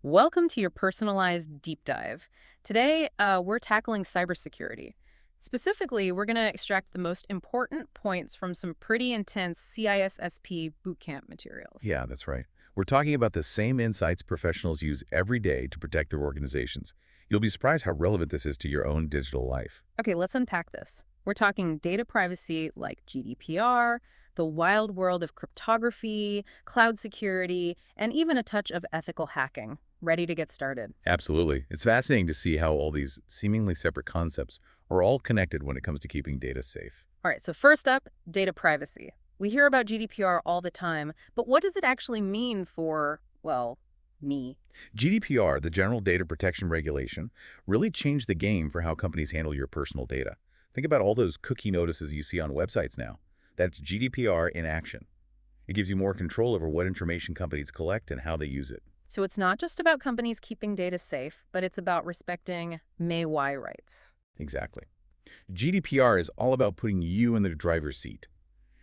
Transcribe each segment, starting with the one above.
Welcome to your personalized deep dive. Today, we're tackling cybersecurity. Specifically, we're going to extract the most important points from some pretty intense CISSP bootcamp materials. Yeah, that's right. We're talking about the same insights professionals use every day to protect their organizations. You'll be surprised how relevant this is to your own digital life. Okay, let's unpack this. We're talking data privacy like GDPR, the wild world of cryptography, cloud security, and even a touch of ethical hacking. Ready to get started. Absolutely. It's fascinating to see how all these seemingly separate concepts are all connected when it comes to keeping data safe. All right, so first up, data privacy. We hear about GDPR all the time, but what does it actually mean for, well, me? GDPR, the General Data Protection Regulation, really changed the game for how companies handle your personal data. Think about all those cookie notices you see on websites now. That's GDPR in action. It gives you more control over what information companies collect and how they use it. So it's not just about companies keeping data safe, but it's about respecting May Y rights. Exactly. GDPR is all about putting you in the driver's seat.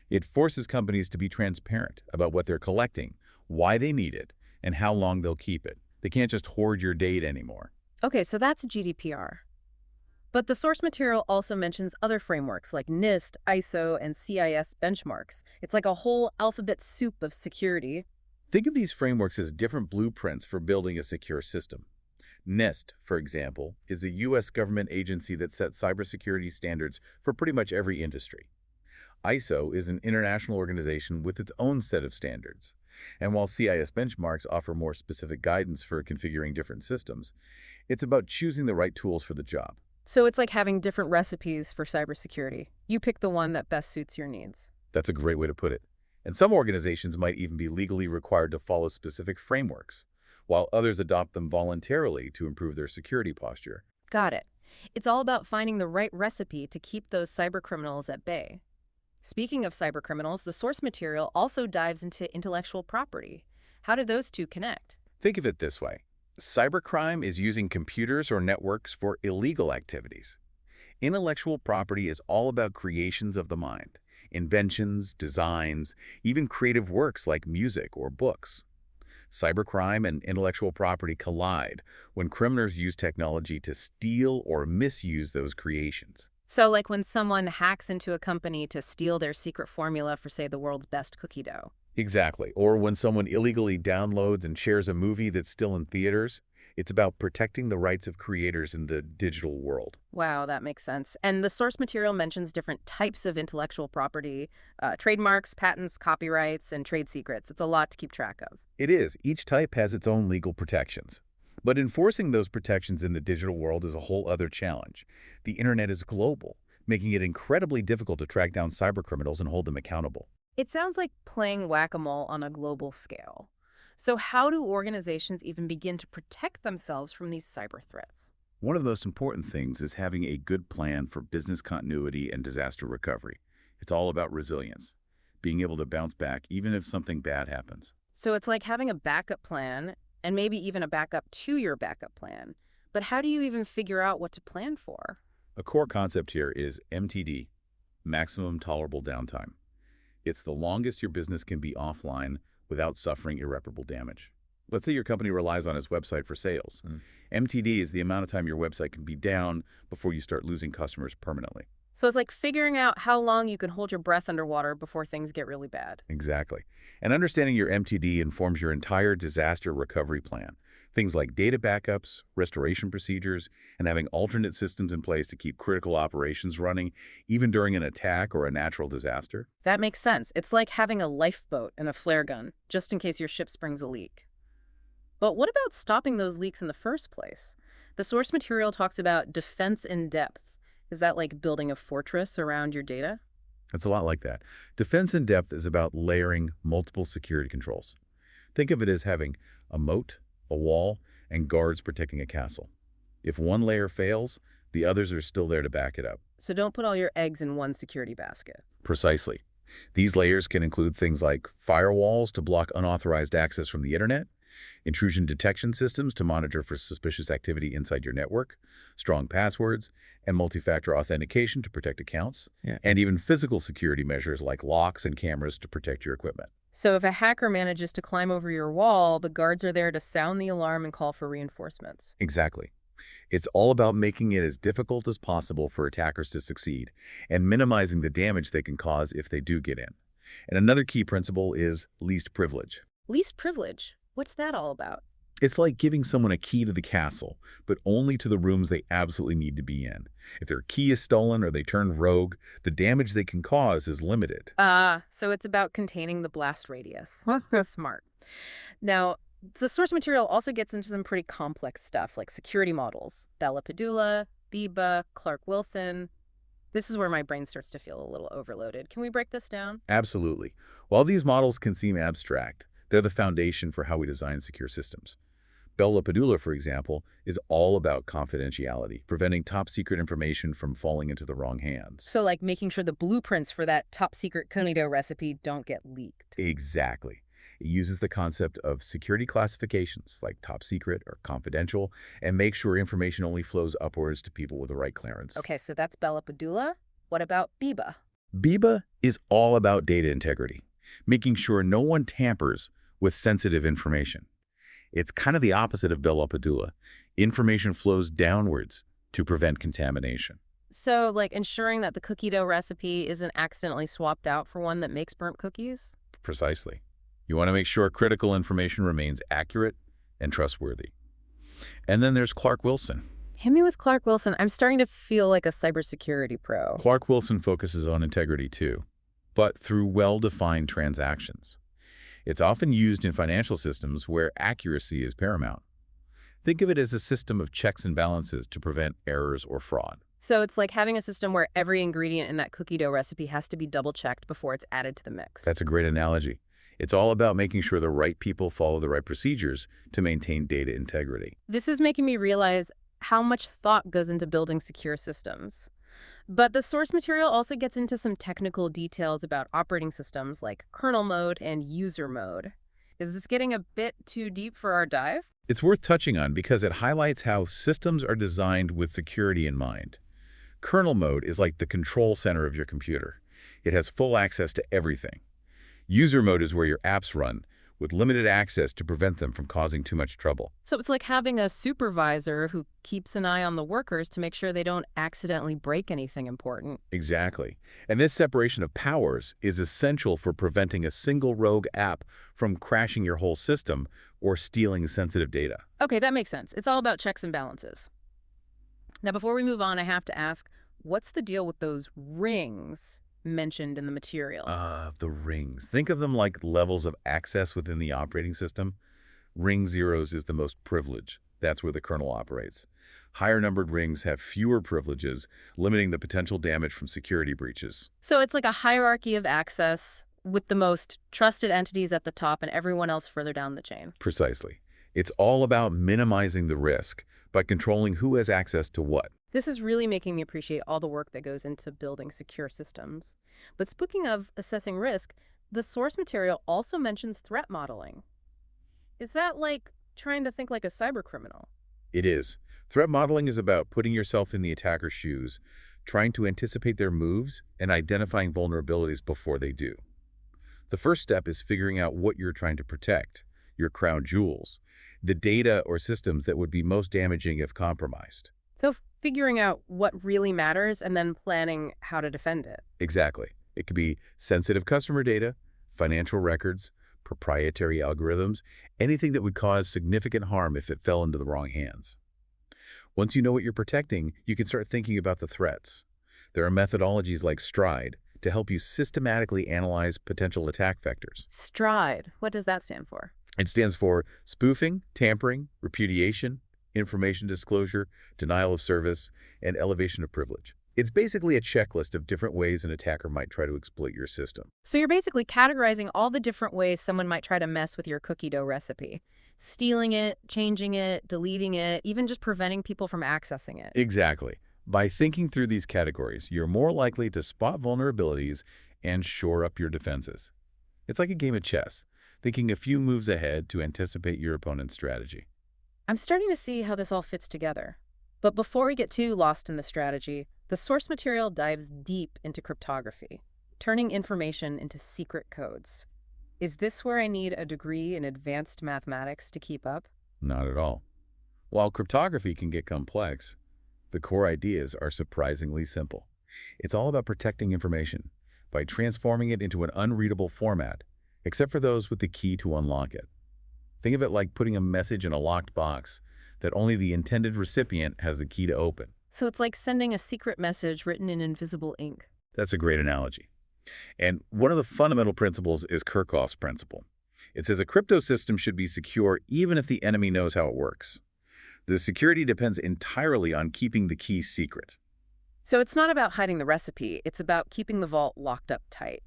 It forces companies to be transparent about what they're collecting, why they need it, and how long they'll keep it. They can't just hoard your data anymore. Okay, so that's GDPR. But the source material also mentions other frameworks like NIST, ISO, and CIS benchmarks. It's like a whole alphabet soup of security. Think of these frameworks as different blueprints for building a secure system. NIST, for example, is a U.S. government agency that sets cybersecurity standards for pretty much every industry. ISO is an international organization with its own set of standards. And while CIS benchmarks offer more specific guidance for configuring different systems, it's about choosing the right tools for the job. So it's like having different recipes for cybersecurity. You pick the one that best suits your needs. That's a great way to put it. And some organizations might even be legally required to follow specific frameworks, while others adopt them voluntarily to improve their security posture. Got it. It's all about finding the right recipe to keep those cybercriminals at bay. Speaking of cybercriminals, the source material also dives into intellectual property. How do those two connect? Think of it this way. Cybercrime is using computers or networks for illegal activities. Intellectual property is all about creations of the mind, inventions, designs, even creative works like music or books. Cybercrime and intellectual property collide when criminals use technology to steal or misuse those creations. So like when someone hacks into a company to steal their secret formula for, say, the world's best cookie dough. Exactly. Or when someone illegally downloads and shares a movie that's still in theaters. It's about protecting the rights of creators in the digital world. Wow, that makes sense. And the source material mentions different types of intellectual property, trademarks, patents, copyrights, and trade secrets. It's a lot to keep track of. It is. Each type has its own legal protections. But enforcing those protections in the digital world is a whole other challenge. The internet is global, making it incredibly difficult to track down cybercriminals and hold them accountable. It sounds like playing whack-a-mole on a global scale. So how do organizations even begin to protect themselves from these cyber threats? One of the most important things is having a good plan for business continuity and disaster recovery. It's all about resilience, being able to bounce back even if something bad happens. So it's like having a backup plan and maybe even a backup to your backup plan. But how do you even figure out what to plan for? A core concept here is MTD, maximum tolerable downtime. It's the longest your business can be offline without suffering irreparable damage. Let's say your company relies on its website for sales. MTD is the amount of time your website can be down before you start losing customers permanently. So it's like figuring out how long you can hold your breath underwater before things get really bad. Exactly. And understanding your MTD informs your entire disaster recovery plan. Things like data backups, restoration procedures, and having alternate systems in place to keep critical operations running, even during an attack or a natural disaster. That makes sense. It's like having a lifeboat and a flare gun, just in case your ship springs a leak. But what about stopping those leaks in the first place? The source material talks about defense in depth. Is that like building a fortress around your data? It's a lot like that. Defense in depth is about layering multiple security controls. Think of it as having a moat, a wall, and guards protecting a castle. If one layer fails, the others are still there to back it up. So don't put all your eggs in one security basket. Precisely. These layers can include things like firewalls to block unauthorized access from the internet, intrusion detection systems to monitor for suspicious activity inside your network, strong passwords, and multi-factor authentication to protect accounts, and even physical security measures like locks and cameras to protect your equipment. So if a hacker manages to climb over your wall, the guards are there to sound the alarm and call for reinforcements. Exactly. It's all about making it as difficult as possible for attackers to succeed and minimizing the damage they can cause if they do get in. And another key principle is least privilege. Least privilege. What's that all about? It's like giving someone a key to the castle, but only to the rooms they absolutely need to be in. If their key is stolen or they turn rogue, the damage they can cause is limited. So it's about containing the blast radius. That's smart. Now, the source material also gets into some pretty complex stuff like security models. Bella Padula, Biba, Clark Wilson. This is where my brain starts to feel a little overloaded. Can we break this down? Absolutely. While these models can seem abstract, they're the foundation for how we design secure systems. Bella Padula, for example, is all about confidentiality, preventing top-secret information from falling into the wrong hands. So like making sure the blueprints for that top-secret cognito recipe don't get leaked. Exactly. It uses the concept of security classifications, like top secret or confidential, and makes sure information only flows upwards to people with the right clearance. Okay, so that's Bella Padula. What about Biba? Biba is all about data integrity, making sure no one tampers with sensitive information. It's kind of the opposite of Bella Padula. Information flows downwards to prevent contamination. So like ensuring that the cookie dough recipe isn't accidentally swapped out for one that makes burnt cookies? Precisely. You want to make sure critical information remains accurate and trustworthy. And then there's Clark Wilson. Hit me with Clark Wilson. I'm starting to feel like a cybersecurity pro. Clark Wilson focuses on integrity too, but through well-defined transactions. It's often used in financial systems where accuracy is paramount. Think of it as a system of checks and balances to prevent errors or fraud. So it's like having a system where every ingredient in that cookie dough recipe has to be double-checked before it's added to the mix. That's a great analogy. It's all about making sure the right people follow the right procedures to maintain data integrity. This is making me realize how much thought goes into building secure systems. But the source material also gets into some technical details about operating systems like kernel mode and user mode. Is this getting a bit too deep for our dive? It's worth touching on because it highlights how systems are designed with security in mind. Kernel mode is like the control center of your computer. It has full access to everything. User mode is where your apps run, with limited access to prevent them from causing too much trouble. So it's like having a supervisor who keeps an eye on the workers to make sure they don't accidentally break anything important. Exactly. And this separation of powers is essential for preventing a single rogue app from crashing your whole system or stealing sensitive data. Okay, that makes sense. It's all about checks and balances. Now, before we move on, I have to ask, what's the deal with those rings mentioned in the material? The rings. Think of them like levels of access within the operating system. Ring zeros is the most privileged. That's where the kernel operates. Higher numbered rings have fewer privileges, limiting the potential damage from security breaches. So it's like a hierarchy of access with the most trusted entities at the top and everyone else further down the chain. Precisely. It's all about minimizing the risk by controlling who has access to what. This is really making me appreciate all the work that goes into building secure systems. But speaking of assessing risk, the source material also mentions threat modeling. Is that like trying to think like a cybercriminal? It is. Threat modeling is about putting yourself in the attacker's shoes, trying to anticipate their moves, and identifying vulnerabilities before they do. The first step is figuring out what you're trying to protect, your crown jewels, the data or systems that would be most damaging if compromised. So figuring out what really matters and then planning how to defend it. Exactly. It could be sensitive customer data, financial records, proprietary algorithms, anything that would cause significant harm if it fell into the wrong hands. Once you know what you're protecting, you can start thinking about the threats. There are methodologies like STRIDE to help you systematically analyze potential attack vectors. STRIDE, what does that stand for? It stands for spoofing, tampering, repudiation, information disclosure, denial of service, and elevation of privilege. It's basically a checklist of different ways an attacker might try to exploit your system. So you're basically categorizing all the different ways someone might try to mess with your cookie dough recipe. Stealing it, changing it, deleting it, even just preventing people from accessing it. Exactly. By thinking through these categories, you're more likely to spot vulnerabilities and shore up your defenses. It's like a game of chess, thinking a few moves ahead to anticipate your opponent's strategy. I'm starting to see how this all fits together. But before we get too lost in the strategy, the source material dives deep into cryptography, turning information into secret codes. Is this where I need a degree in advanced mathematics to keep up? Not at all. While cryptography can get complex, the core ideas are surprisingly simple. It's all about protecting information by transforming it into an unreadable format, except for those with the key to unlock it. Think of it like putting a message in a locked box that only the intended recipient has the key to open. So it's like sending a secret message written in invisible ink. That's a great analogy. And one of the fundamental principles is Kirchhoff's principle. It says a crypto system should be secure even if the enemy knows how it works. The security depends entirely on keeping the key secret. So it's not about hiding the recipe, it's about keeping the vault locked up tight.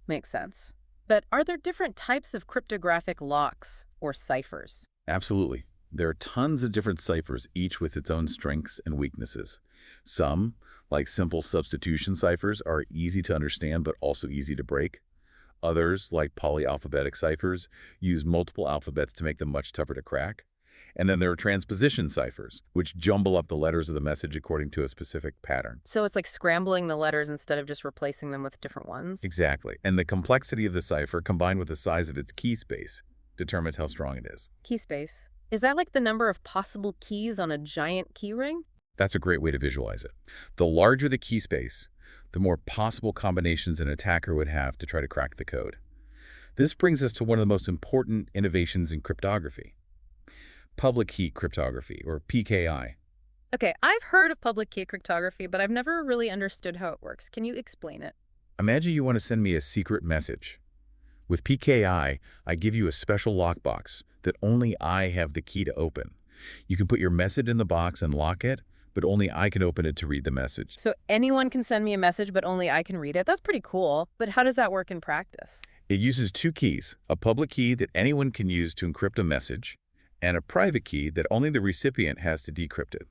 Makes sense. But are there different types of cryptographic locks or ciphers? Absolutely. There are tons of different ciphers, each with its own strengths and weaknesses. Some, like simple substitution ciphers, are easy to understand but also easy to break. Others, like polyalphabetic ciphers, use multiple alphabets to make them much tougher to crack. And then there are transposition ciphers, which jumble up the letters of the message according to a specific pattern. So it's like scrambling the letters instead of just replacing them with different ones? Exactly. And the complexity of the cipher, combined with the size of its key space, determines how strong it is. Key space. Is that like the number of possible keys on a giant key ring? That's a great way to visualize it. The larger the key space, the more possible combinations an attacker would have to try to crack the code. This brings us to one of the most important innovations in cryptography. Public key cryptography, or PKI. Okay, I've heard of public key cryptography, but I've never really understood how it works. Can you explain it? Imagine you want to send me a secret message. With PKI, I give you a special lockbox that only I have the key to open. You can put your message in the box and lock it, but only I can open it to read the message. So anyone can send me a message, but only I can read it? That's pretty cool. But how does that work in practice? It uses two keys, a public key that anyone can use to encrypt a message, and a private key that only the recipient has to decrypt it.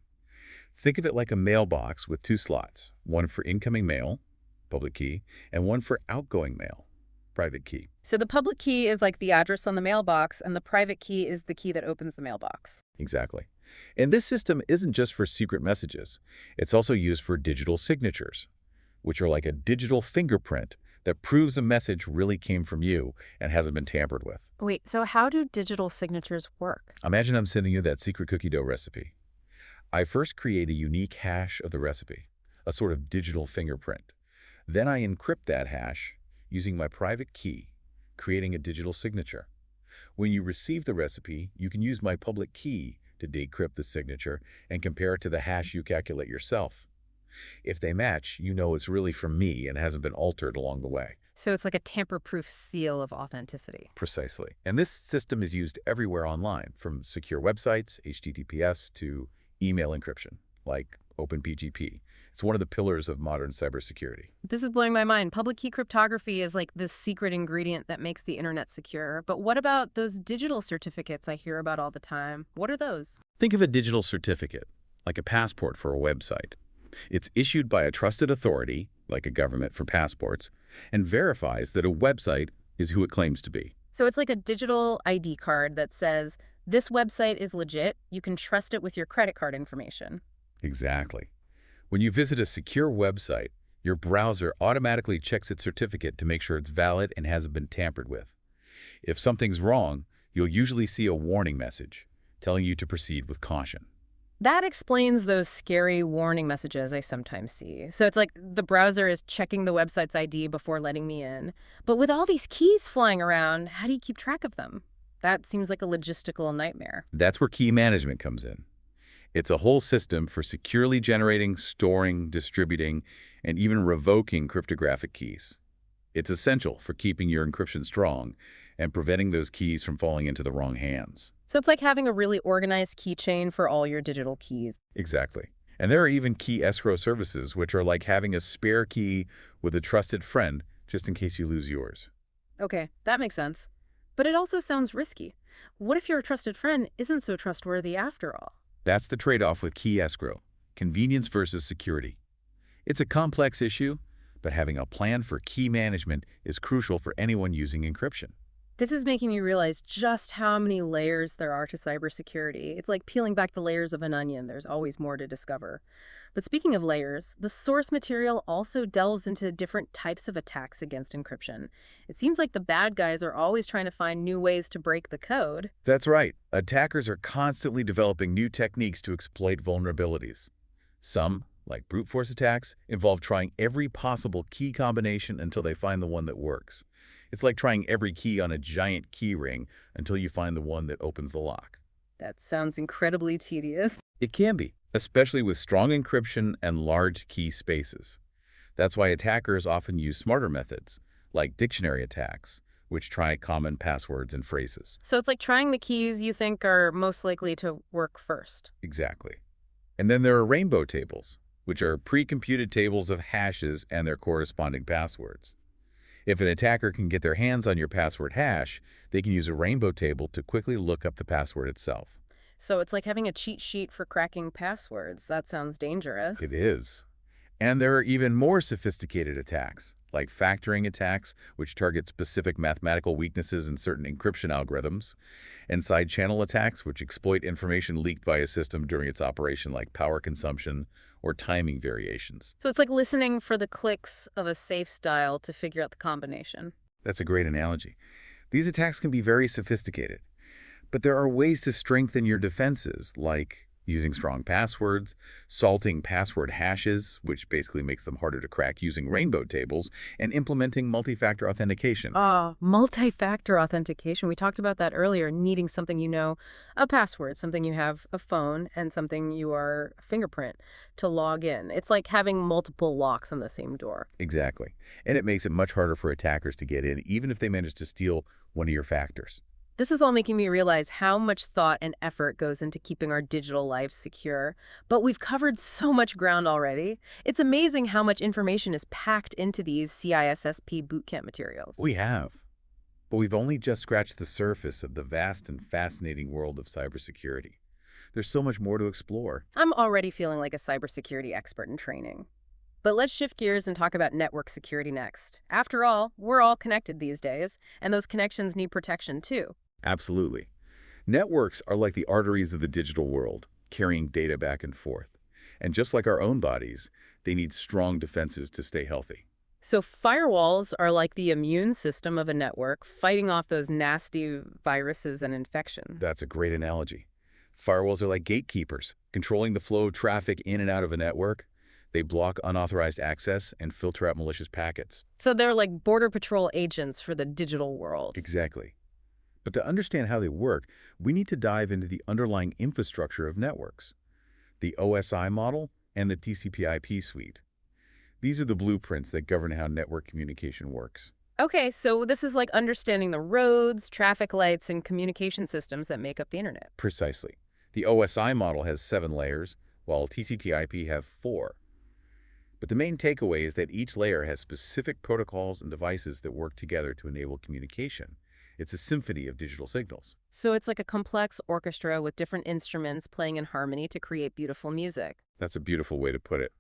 Think of it like a mailbox with two slots, one for incoming mail, public key, and one for outgoing mail, private key. So the public key is like the address on the mailbox, and the private key is the key that opens the mailbox. Exactly. And this system isn't just for secret messages. It's also used for digital signatures, which are like a digital fingerprint that proves a message really came from you and hasn't been tampered with. Wait, so how do digital signatures work? Imagine I'm sending you that secret cookie dough recipe. I first create a unique hash of the recipe, a sort of digital fingerprint. Then I encrypt that hash using my private key, creating a digital signature. When you receive the recipe, you can use my public key to decrypt the signature and compare it to the hash you calculate yourself. If they match, you know it's really from me and hasn't been altered along the way. So it's like a tamper-proof seal of authenticity. Precisely. And this system is used everywhere online, from secure websites, HTTPS, to email encryption, like OpenPGP. It's one of the pillars of modern cybersecurity. This is blowing my mind. Public key cryptography is like this secret ingredient that makes the internet secure. But what about those digital certificates I hear about all the time? What are those? Think of a digital certificate, like a passport for a website. It's issued by a trusted authority, like a government for passports, and verifies that a website is who it claims to be. So it's like a digital ID card that says, this website is legit. You can trust it with your credit card information. Exactly. When you visit a secure website, your browser automatically checks its certificate to make sure it's valid and hasn't been tampered with. If something's wrong, you'll usually see a warning message telling you to proceed with caution. That explains those scary warning messages I sometimes see. So it's like the browser is checking the website's ID before letting me in. But with all these keys flying around, how do you keep track of them? That seems like a logistical nightmare. That's where key management comes in. It's a whole system for securely generating, storing, distributing, and even revoking cryptographic keys. It's essential for keeping your encryption strong and preventing those keys from falling into the wrong hands. So it's like having a really organized keychain for all your digital keys. Exactly. And there are even key escrow services, which are like having a spare key with a trusted friend just in case you lose yours. Okay, that makes sense. But it also sounds risky. What if your trusted friend isn't so trustworthy after all? That's the trade-off with key escrow, convenience versus security. It's a complex issue, but having a plan for key management is crucial for anyone using encryption. This is making me realize just how many layers there are to cybersecurity. It's like peeling back the layers of an onion. There's always more to discover. But speaking of layers, the source material also delves into different types of attacks against encryption. It seems like the bad guys are always trying to find new ways to break the code. That's right. Attackers are constantly developing new techniques to exploit vulnerabilities. Some, like brute force attacks, involve trying every possible key combination until they find the one that works. It's like trying every key on a giant key ring until you find the one that opens the lock. That sounds incredibly tedious. It can be, especially with strong encryption and large key spaces. That's why attackers often use smarter methods, like dictionary attacks, which try common passwords and phrases. So it's like trying the keys you think are most likely to work first. Exactly. And then there are rainbow tables, which are pre-computed tables of hashes and their corresponding passwords. If an attacker can get their hands on your password hash, they can use a rainbow table to quickly look up the password itself. So it's like having a cheat sheet for cracking passwords. That sounds dangerous. It is. And there are even more sophisticated attacks, like factoring attacks, which target specific mathematical weaknesses in certain encryption algorithms, and side-channel attacks, which exploit information leaked by a system during its operation, like power consumption or timing variations. So it's like listening for the clicks of a safe dial to figure out the combination. That's a great analogy. These attacks can be very sophisticated, but there are ways to strengthen your defenses, like using strong passwords, salting password hashes, which basically makes them harder to crack, using rainbow tables, and implementing multi-factor authentication. Multi-factor authentication. We talked about that earlier, needing something you know, a password, something you have, a phone, and something you are a fingerprint to log in. It's like having multiple locks on the same door. Exactly. And it makes it much harder for attackers to get in, even if they manage to steal one of your factors. This is all making me realize how much thought and effort goes into keeping our digital lives secure. But we've covered so much ground already. It's amazing how much information is packed into these CISSP bootcamp materials. We have. But we've only just scratched the surface of the vast and fascinating world of cybersecurity. There's so much more to explore. I'm already feeling like a cybersecurity expert in training. But let's shift gears and talk about network security next. After all, we're all connected these days, and those connections need protection too. Absolutely. Networks are like the arteries of the digital world, carrying data back and forth. And just like our own bodies, they need strong defenses to stay healthy. So firewalls are like the immune system of a network, fighting off those nasty viruses and infections. That's a great analogy. Firewalls are like gatekeepers, controlling the flow of traffic in and out of a network. They block unauthorized access and filter out malicious packets. So they're like border patrol agents for the digital world. Exactly. But to understand how they work, we need to dive into the underlying infrastructure of networks, the OSI model and the TCP/IP suite. These are the blueprints that govern how network communication works. Okay, so this is like understanding the roads, traffic lights, and communication systems that make up the internet. Precisely. The OSI model has 7 layers, while TCP/IP have 4. But the main takeaway is that each layer has specific protocols and devices that work together to enable communication. It's a symphony of digital signals. So it's like a complex orchestra with different instruments playing in harmony to create beautiful music. That's a beautiful way to put it.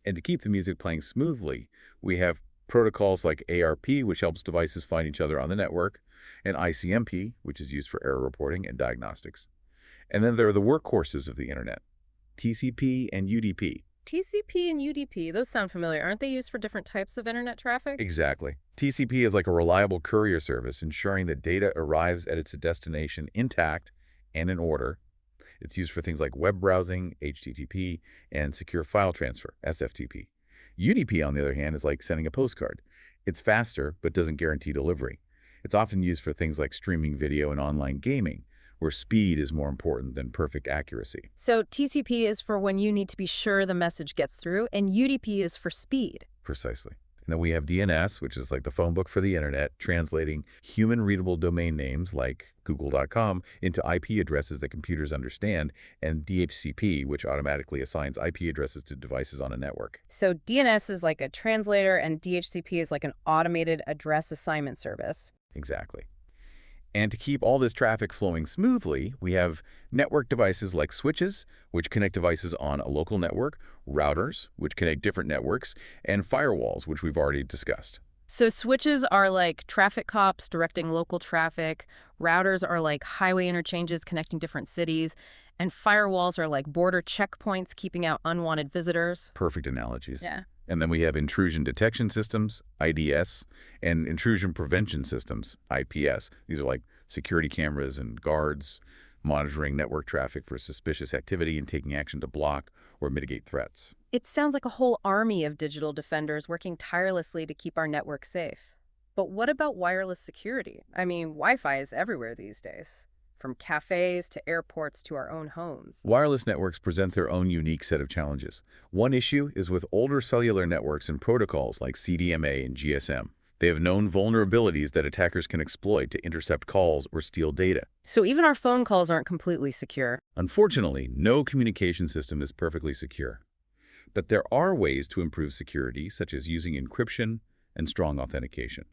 And to keep the music playing smoothly, we have protocols like ARP, which helps devices find each other on the network, and ICMP, which is used for error reporting and diagnostics. And then there are the workhorses of the internet, TCP and UDP. TCP and UDP, those sound familiar. Aren't they used for different types of internet traffic? Exactly. TCP is like a reliable courier service, ensuring that data arrives at its destination intact and in order. It's used for things like web browsing, HTTP, and secure file transfer, SFTP. UDP, on the other hand, is like sending a postcard. It's faster, but doesn't guarantee delivery. It's often used for things like streaming video and online gaming, where speed is more important than perfect accuracy. So TCP is for when you need to be sure the message gets through, and UDP is for speed. Precisely. And then we have DNS, which is like the phone book for the internet, translating human-readable domain names like google.com into IP addresses that computers understand, and DHCP, which automatically assigns IP addresses to devices on a network. So DNS is like a translator, and DHCP is like an automated address assignment service. Exactly. And to keep all this traffic flowing smoothly, we have network devices like switches, which connect devices on a local network, routers, which connect different networks, and firewalls, which we've already discussed. So switches are like traffic cops directing local traffic, routers are like highway interchanges connecting different cities, and firewalls are like border checkpoints keeping out unwanted visitors. Perfect analogies. Yeah. And then we have intrusion detection systems, IDS, and intrusion prevention systems, IPS. These are like security cameras and guards monitoring network traffic for suspicious activity and taking action to block or mitigate threats. It sounds like a whole army of digital defenders working tirelessly to keep our network safe. But what about wireless security? I mean, Wi-Fi is everywhere these days, from cafes to airports to our own homes. Wireless networks present their own unique set of challenges. One issue is with older cellular networks and protocols like CDMA and GSM. They have known vulnerabilities that attackers can exploit to intercept calls or steal data. So even our phone calls aren't completely secure. Unfortunately, no communication system is perfectly secure. But there are ways to improve security, such as using encryption and strong authentication.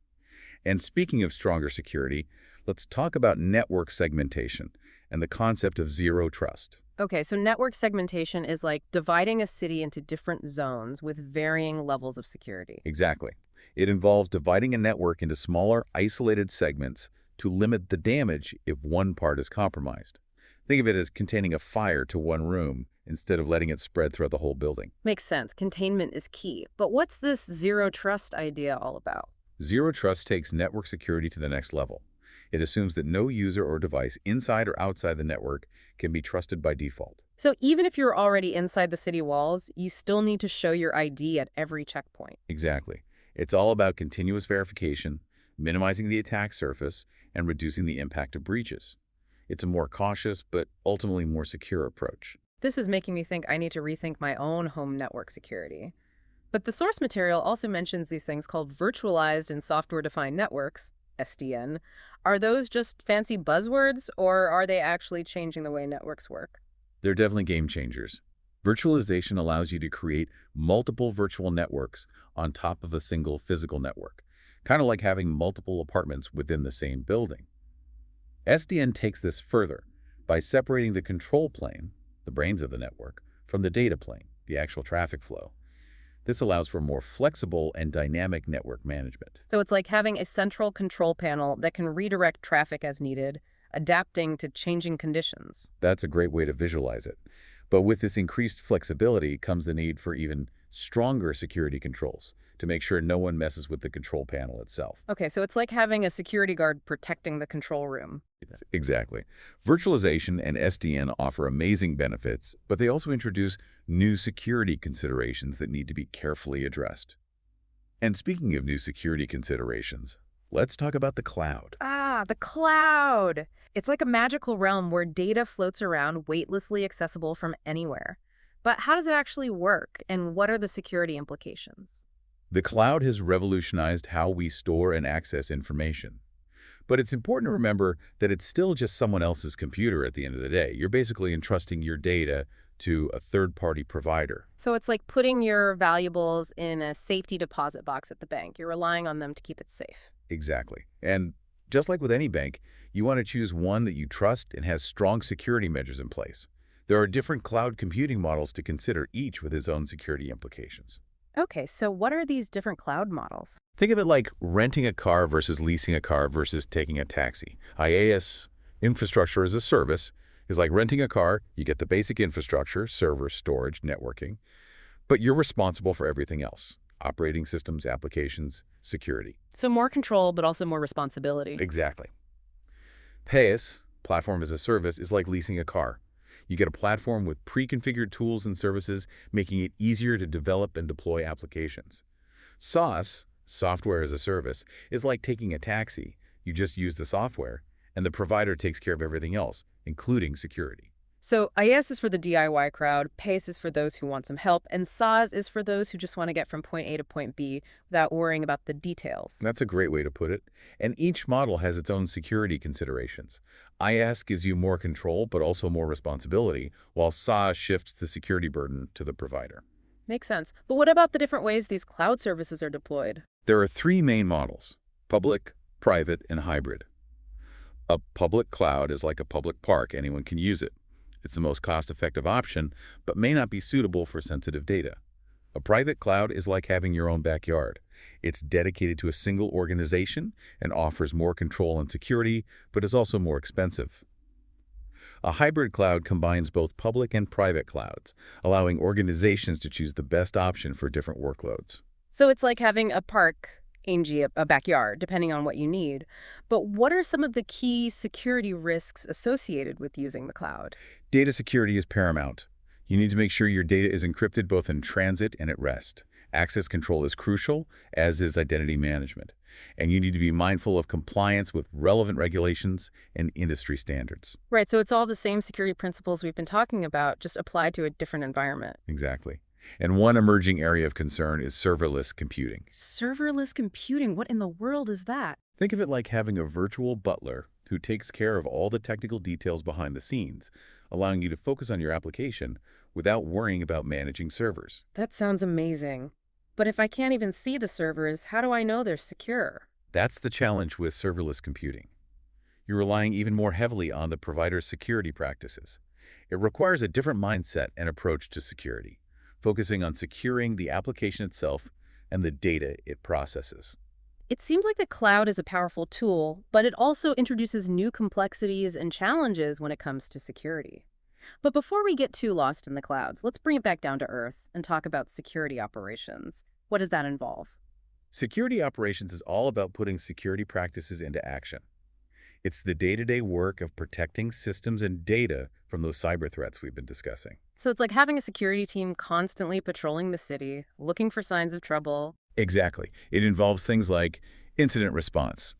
And speaking of stronger security, let's talk about network segmentation and the concept of zero trust. Okay, so network segmentation is like dividing a city into different zones with varying levels of security. Exactly. It involves dividing a network into smaller, isolated segments to limit the damage if one part is compromised. Think of it as containing a fire to one room instead of letting it spread throughout the whole building. Makes sense. Containment is key. But what's this zero trust idea all about? Zero trust takes network security to the next level. It assumes that no user or device inside or outside the network can be trusted by default. So even if you're already inside the city walls, you still need to show your ID at every checkpoint. Exactly. It's all about continuous verification, minimizing the attack surface, and reducing the impact of breaches. It's a more cautious, but ultimately more secure approach. This is making me think I need to rethink my own home network security. But the source material also mentions these things called virtualized and software-defined networks, SDN. Are those just fancy buzzwords, or are they actually changing the way networks work? They're definitely game changers. Virtualization allows you to create multiple virtual networks on top of a single physical network, kind of like having multiple apartments within the same building. SDN takes this further by separating the control plane, the brains of the network, from the data plane, the actual traffic flow. This allows for more flexible and dynamic network management. So it's like having a central control panel that can redirect traffic as needed, adapting to changing conditions. That's a great way to visualize it. But with this increased flexibility comes the need for even stronger security controls to make sure no one messes with the control panel itself. Okay, so it's like having a security guard protecting the control room. Exactly. Virtualization and SDN offer amazing benefits, but they also introduce new security considerations that need to be carefully addressed. And speaking of new security considerations, let's talk about the cloud. Ah, the cloud. It's like a magical realm where data floats around weightlessly accessible from anywhere. But how does it actually work, and what are the security implications? The cloud has revolutionized how we store and access information. But it's important to remember that it's still just someone else's computer at the end of the day. You're basically entrusting your data to a third-party provider. So it's like putting your valuables in a safety deposit box at the bank. You're relying on them to keep it safe. Exactly. And just like with any bank, you want to choose one that you trust and has strong security measures in place. There are different cloud computing models to consider, each with its own security implications. Okay, so what are these different cloud models? Think of it like renting a car versus leasing a car versus taking a taxi. IaaS, infrastructure as a service, is like renting a car. You get the basic infrastructure, server, storage, networking, but you're responsible for everything else: operating systems, applications, security. So more control, but also more responsibility. Exactly. PaaS, platform as a service, is like leasing a car. You get a platform with pre-configured tools and services, making it easier to develop and deploy applications. SaaS, software as a service, is like taking a taxi. You just use the software, and the provider takes care of everything else, including security. So IaaS is for the DIY crowd, PaaS is for those who want some help, and SaaS is for those who just want to get from point A to point B without worrying about the details. That's a great way to put it. And each model has its own security considerations. IaaS gives you more control, but also more responsibility, while SaaS shifts the security burden to the provider. Makes sense. But what about the different ways these cloud services are deployed? There are three main models: public, private, and hybrid. A public cloud is like a public park. Anyone can use it. It's the most cost-effective option, but may not be suitable for sensitive data. A private cloud is like having your own backyard. It's dedicated to a single organization and offers more control and security, but is also more expensive. A hybrid cloud combines both public and private clouds, allowing organizations to choose the best option for different workloads. So it's like having a park, Angie, a backyard, depending on what you need. But what are some of the key security risks associated with using the cloud? Data security is paramount. You need to make sure your data is encrypted both in transit and at rest. Access control is crucial, as is identity management. And you need to be mindful of compliance with relevant regulations and industry standards. Right, so it's all the same security principles we've been talking about, just applied to a different environment. Exactly. And one emerging area of concern is serverless computing. Serverless computing, what in the world is that? Think of it like having a virtual butler who takes care of all the technical details behind the scenes, allowing you to focus on your application without worrying about managing servers. That sounds amazing. But if I can't even see the servers, how do I know they're secure? That's the challenge with serverless computing. You're relying even more heavily on the provider's security practices. It requires a different mindset and approach to security, focusing on securing the application itself and the data it processes. It seems like the cloud is a powerful tool, but it also introduces new complexities and challenges when it comes to security. But before we get too lost in the clouds, let's bring it back down to earth and talk about security operations. What does that involve? Security operations is all about putting security practices into action. It's the day-to-day work of protecting systems and data from those cyber threats we've been discussing. So it's like having a security team constantly patrolling the city, looking for signs of trouble. Exactly. It involves things like incident response,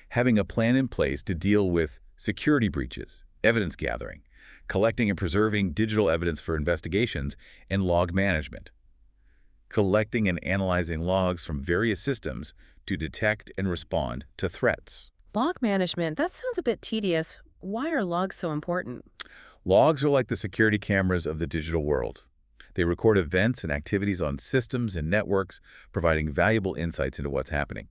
having a plan in place to deal with security breaches, evidence gathering, collecting and preserving digital evidence for investigations, and log management. Collecting and analyzing logs from various systems to detect and respond to threats. Log management, that sounds a bit tedious. Why are logs so important? Logs are like the security cameras of the digital world. They record events and activities on systems and networks, providing valuable insights into what's happening.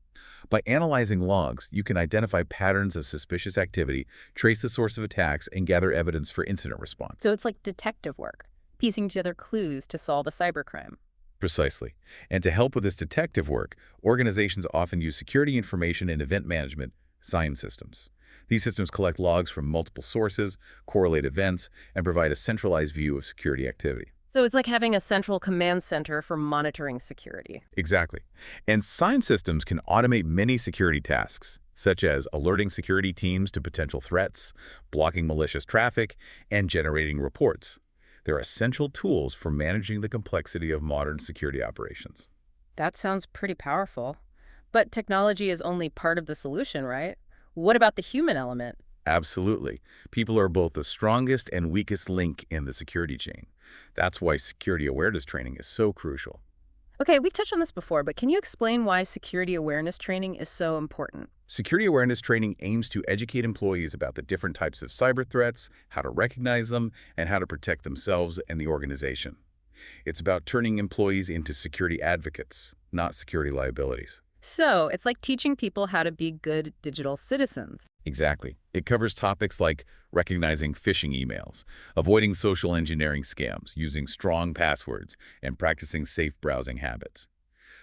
By analyzing logs, you can identify patterns of suspicious activity, trace the source of attacks, and gather evidence for incident response. So it's like detective work, piecing together clues to solve a cybercrime. Precisely. And to help with this detective work, organizations often use security information and event management SIEM systems. These systems collect logs from multiple sources, correlate events, and provide a centralized view of security activity. So it's like having a central command center for monitoring security. Exactly. And SIEM systems can automate many security tasks, such as alerting security teams to potential threats, blocking malicious traffic, and generating reports. They're essential tools for managing the complexity of modern security operations. That sounds pretty powerful. But technology is only part of the solution, right? What about the human element? Absolutely. People are both the strongest and weakest link in the security chain. That's why security awareness training is so crucial. Okay, we've touched on this before, but can you explain why security awareness training is so important? Security awareness training aims to educate employees about the different types of cyber threats, how to recognize them, and how to protect themselves and the organization. It's about turning employees into security advocates, not security liabilities. So it's like teaching people how to be good digital citizens. Exactly. It covers topics like recognizing phishing emails, avoiding social engineering scams, using strong passwords, and practicing safe browsing habits.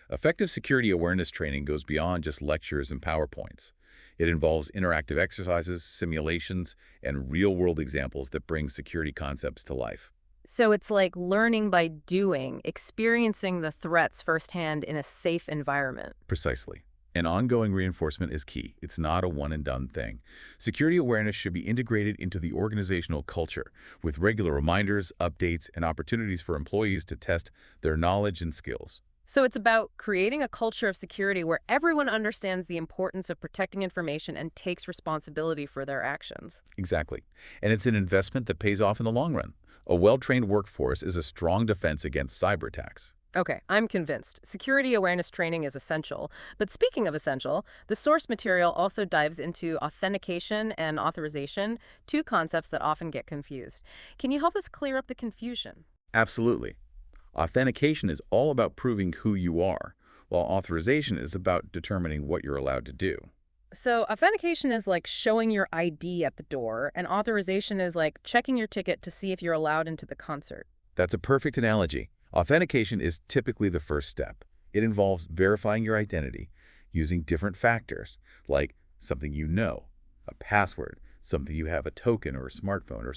Effective security awareness training goes beyond just lectures and PowerPoints. It involves interactive exercises, simulations, and real-world examples that bring security concepts to life. So it's like learning by doing, experiencing the threats firsthand in a safe environment. Precisely. And ongoing reinforcement is key. It's not a one-and-done thing. Security awareness should be integrated into the organizational culture, with regular reminders, updates, and opportunities for employees to test their knowledge and skills. So it's about creating a culture of security where everyone understands the importance of protecting information and takes responsibility for their actions. Exactly. And it's an investment that pays off in the long run. A well-trained workforce is a strong defense against cyber attacks. Okay, I'm convinced. Security awareness training is essential. But speaking of essential, the source material also dives into authentication and authorization, two concepts that often get confused. Can you help us clear up the confusion? Absolutely. Authentication is all about proving who you are, while authorization is about determining what you're allowed to do. So authentication is like showing your ID at the door, and authorization is like checking your ticket to see if you're allowed into the concert. That's a perfect analogy. Authentication is typically the first step. It involves verifying your identity using different factors, like something you know, a password, something you have, a token or a smartphone, or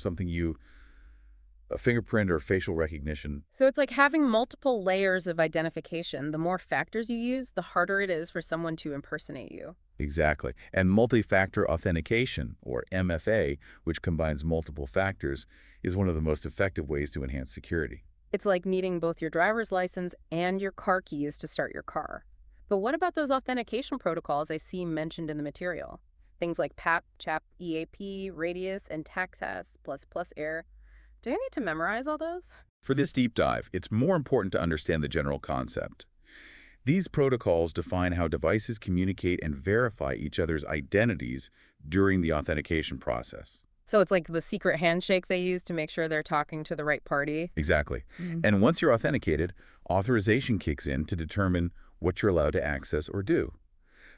a fingerprint or facial recognition. So it's like having multiple layers of identification. The more factors you use, the harder it is for someone to impersonate you. Exactly. And multi-factor authentication, or MFA, which combines multiple factors, is one of the most effective ways to enhance security. It's like needing both your driver's license and your car keys to start your car. But what about those authentication protocols I see mentioned in the material? Things like PAP, CHAP, EAP, Radius, and TAXAS, plus AIR. Do I need to memorize all those? For this deep dive, it's more important to understand the general concept. These protocols define how devices communicate and verify each other's identities during the authentication process. So it's like the secret handshake they use to make sure they're talking to the right party? Exactly. Mm. And once you're authenticated, authorization kicks in to determine what you're allowed to access or do.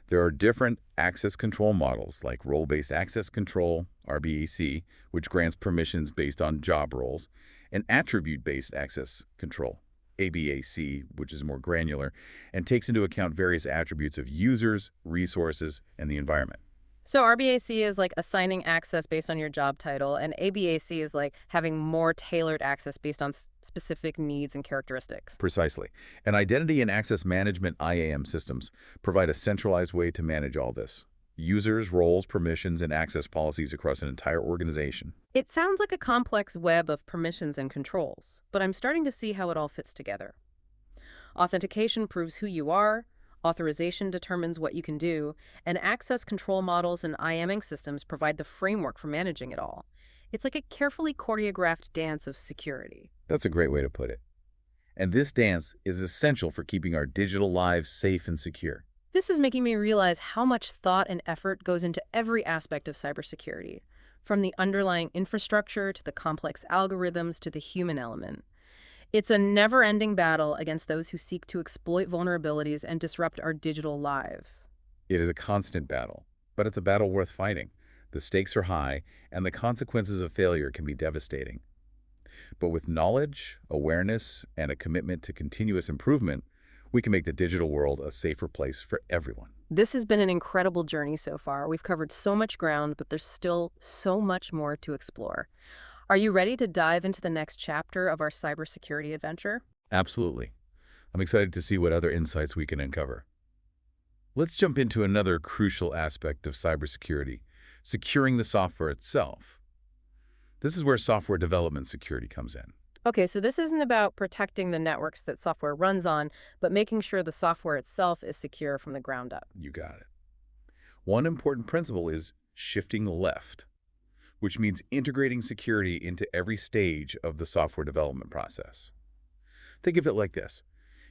There are different access control models like role-based access control, RBAC, which grants permissions based on job roles, and attribute-based access control, ABAC, which is more granular, and takes into account various attributes of users, resources, and the environment. So RBAC is like assigning access based on your job title, and ABAC is like having more tailored access based on specific needs and characteristics. Precisely. And identity and access management IAM systems provide a centralized way to manage all this. Users, roles, permissions, and access policies across an entire organization. It sounds like a complex web of permissions and controls, but I'm starting to see how it all fits together. Authentication proves who you are, authorization determines what you can do, and access control models and IAMing systems provide the framework for managing it all. It's like a carefully choreographed dance of security. That's a great way to put it. And this dance is essential for keeping our digital lives safe and secure. This is making me realize how much thought and effort goes into every aspect of cybersecurity, from the underlying infrastructure to the complex algorithms to the human element. It's a never-ending battle against those who seek to exploit vulnerabilities and disrupt our digital lives. It is a constant battle, but it's a battle worth fighting. The stakes are high, and the consequences of failure can be devastating. But with knowledge, awareness, and a commitment to continuous improvement, we can make the digital world a safer place for everyone. This has been an incredible journey so far. We've covered so much ground, but there's still so much more to explore. Are you ready to dive into the next chapter of our cybersecurity adventure? Absolutely. I'm excited to see what other insights we can uncover. Let's jump into another crucial aspect of cybersecurity, securing the software itself. This is where software development security comes in. Okay, so this isn't about protecting the networks that software runs on, but making sure the software itself is secure from the ground up. You got it. One important principle is shifting left, which means integrating security into every stage of the software development process. Think of it like this.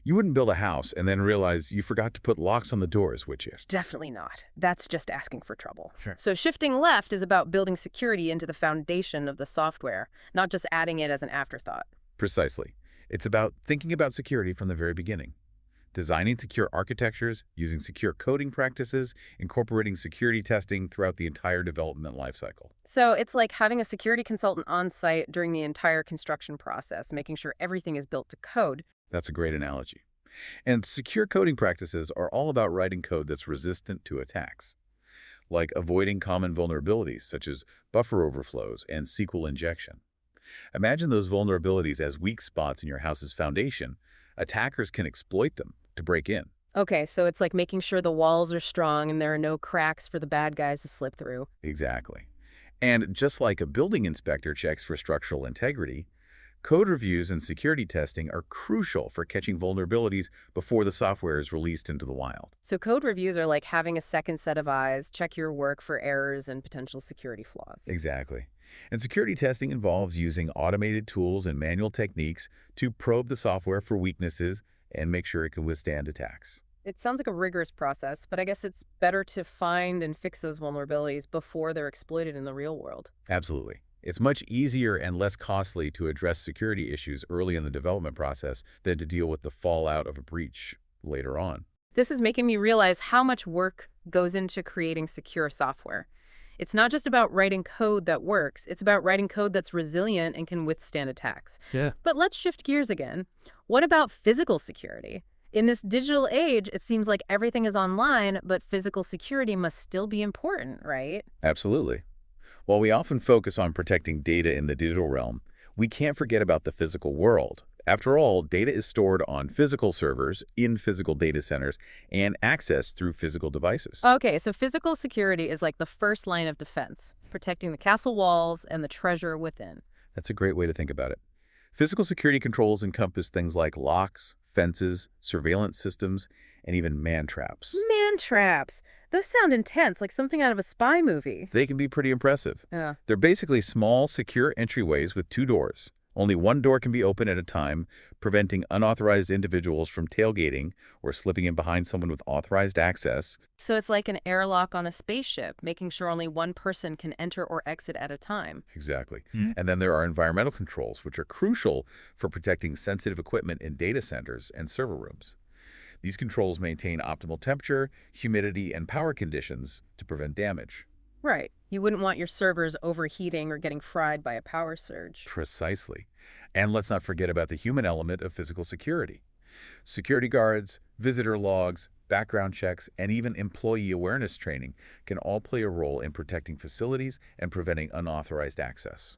You wouldn't build a house and then realize you forgot to put locks on the doors, would you? Definitely not. That's just asking for trouble. Sure. So shifting left is about building security into the foundation of the software, not just adding it as an afterthought. Precisely. It's about thinking about security from the very beginning. Designing secure architectures, using secure coding practices, incorporating security testing throughout the entire development lifecycle. So it's like having a security consultant on site during the entire construction process, making sure everything is built to code. That's a great analogy. And secure coding practices are all about writing code that's resistant to attacks, like avoiding common vulnerabilities such as buffer overflows and SQL injection. Imagine those vulnerabilities as weak spots in your house's foundation. Attackers can exploit them to break in. Okay, so it's like making sure the walls are strong and there are no cracks for the bad guys to slip through. Exactly. And just like a building inspector checks for structural integrity, code reviews and security testing are crucial for catching vulnerabilities before the software is released into the wild. So code reviews are like having a second set of eyes, check your work for errors and potential security flaws. Exactly. And security testing involves using automated tools and manual techniques to probe the software for weaknesses and make sure it can withstand attacks. It sounds like a rigorous process, but I guess it's better to find and fix those vulnerabilities before they're exploited in the real world. Absolutely. It's much easier and less costly to address security issues early in the development process than to deal with the fallout of a breach later on. This is making me realize how much work goes into creating secure software. It's not just about writing code that works. It's about writing code that's resilient and can withstand attacks. Yeah. But let's shift gears again. What about physical security? In this digital age, it seems like everything is online, but physical security must still be important, right? Absolutely. While we often focus on protecting data in the digital realm, we can't forget about the physical world. After all, data is stored on physical servers, in physical data centers, and accessed through physical devices. Okay, so physical security is like the first line of defense, protecting the castle walls and the treasure within. That's a great way to think about it. Physical security controls encompass things like locks, fences, surveillance systems, and even man-traps. Man traps. Those sound intense, like something out of a spy movie. They can be pretty impressive. Yeah. They're basically small, secure entryways with 2 doors. Only one door can be open at a time, preventing unauthorized individuals from tailgating or slipping in behind someone with authorized access. So it's like an airlock on a spaceship, making sure only one person can enter or exit at a time. Exactly. And then there are environmental controls, which are crucial for protecting sensitive equipment in data centers and server rooms. These controls maintain optimal temperature, humidity, and power conditions to prevent damage. Right. You wouldn't want your servers overheating or getting fried by a power surge. Precisely. And let's not forget about the human element of physical security. Security guards, visitor logs, background checks, and even employee awareness training can all play a role in protecting facilities and preventing unauthorized access.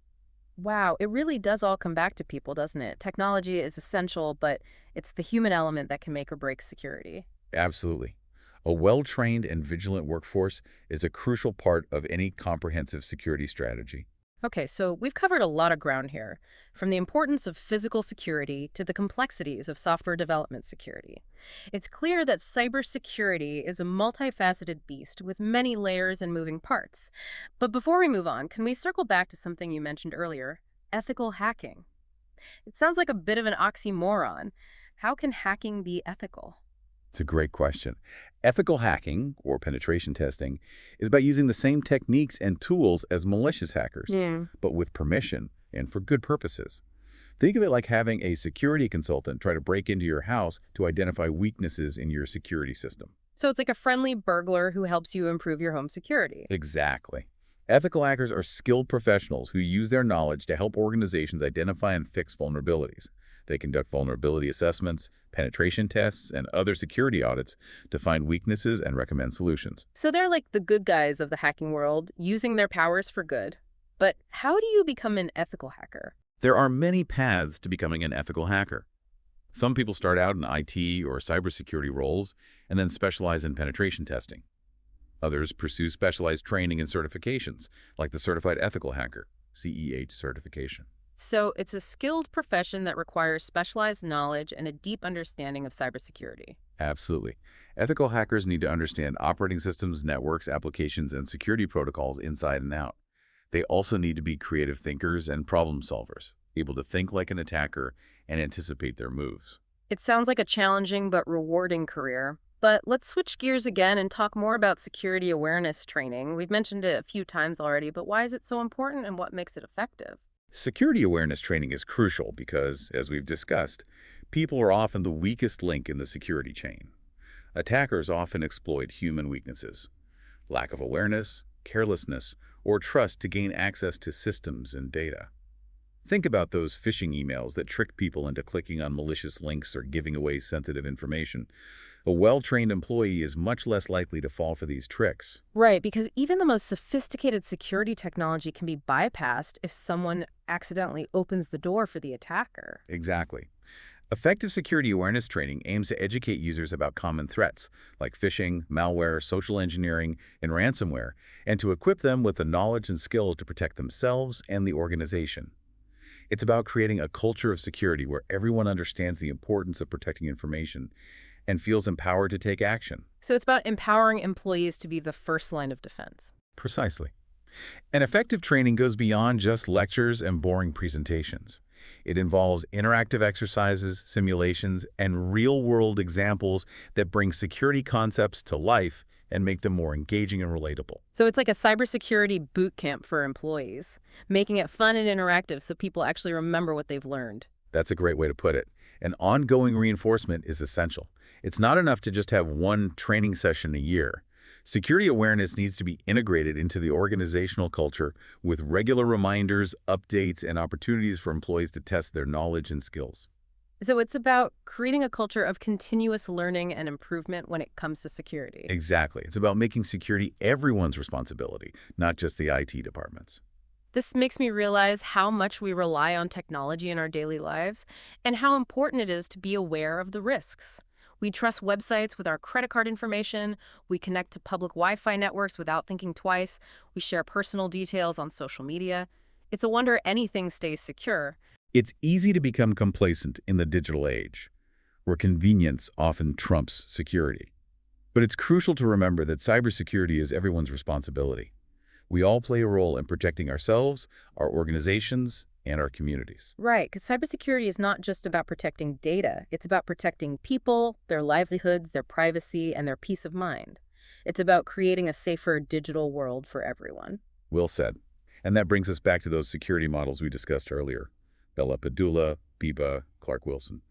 Wow, it really does all come back to people, doesn't it? Technology is essential, but it's the human element that can make or break security. Absolutely. A well-trained and vigilant workforce is a crucial part of any comprehensive security strategy. Okay, so we've covered a lot of ground here, from the importance of physical security to the complexities of software development security. It's clear that cybersecurity is a multifaceted beast with many layers and moving parts. But before we move on, can we circle back to something you mentioned earlier, ethical hacking? It sounds like a bit of an oxymoron. How can hacking be ethical? It's a great question. Ethical hacking, or penetration testing, is about using the same techniques and tools as malicious hackers, but with permission and for good purposes. Think of it like having a security consultant try to break into your house to identify weaknesses in your security system. So it's like a friendly burglar who helps you improve your home security. Exactly. Ethical hackers are skilled professionals who use their knowledge to help organizations identify and fix vulnerabilities. They conduct vulnerability assessments, penetration tests, and other security audits to find weaknesses and recommend solutions. So they're like the good guys of the hacking world, using their powers for good. But how do you become an ethical hacker? There are many paths to becoming an ethical hacker. Some people start out in IT or cybersecurity roles and then specialize in penetration testing. Others pursue specialized training and certifications, like the Certified Ethical Hacker, CEH certification. So it's a skilled profession that requires specialized knowledge and a deep understanding of cybersecurity. Absolutely. Ethical hackers need to understand operating systems, networks, applications, and security protocols inside and out. They also need to be creative thinkers and problem solvers, able to think like an attacker and anticipate their moves. It sounds like a challenging but rewarding career. But let's switch gears again and talk more about security awareness training. We've mentioned it a few times already, but why is it so important and what makes it effective? Security awareness training is crucial because, as we've discussed, people are often the weakest link in the security chain. Attackers often exploit human weaknesses, lack of awareness, carelessness, or trust to gain access to systems and data. Think about those phishing emails that trick people into clicking on malicious links or giving away sensitive information. A well-trained employee is much less likely to fall for these tricks. Right, because even the most sophisticated security technology can be bypassed if someone accidentally opens the door for the attacker. Exactly. Effective security awareness training aims to educate users about common threats, like phishing, malware, social engineering, and ransomware, and to equip them with the knowledge and skill to protect themselves and the organization. It's about creating a culture of security where everyone understands the importance of protecting information and feels empowered to take action. So it's about empowering employees to be the first line of defense. Precisely. And effective training goes beyond just lectures and boring presentations. It involves interactive exercises, simulations, and real-world examples that bring security concepts to life and make them more engaging and relatable. So it's like a cybersecurity boot camp for employees, making it fun and interactive so people actually remember what they've learned. That's a great way to put it. And ongoing reinforcement is essential. It's not enough to just have one training session a year. Security awareness needs to be integrated into the organizational culture with regular reminders, updates, and opportunities for employees to test their knowledge and skills. So it's about creating a culture of continuous learning and improvement when it comes to security. Exactly. It's about making security everyone's responsibility, not just the IT departments. This makes me realize how much we rely on technology in our daily lives and how important it is to be aware of the risks. We trust websites with our credit card information, we connect to public Wi-Fi networks without thinking twice, we share personal details on social media. It's a wonder anything stays secure. It's easy to become complacent in the digital age, where convenience often trumps security. But it's crucial to remember that cybersecurity is everyone's responsibility. We all play a role in protecting ourselves, our organizations, and our communities. Right, because cybersecurity is not just about protecting data. It's about protecting people, their livelihoods, their privacy, and their peace of mind. It's about creating a safer digital world for everyone. Well said. And that brings us back to those security models we discussed earlier. Bella Padula, Biba, Clark Wilson.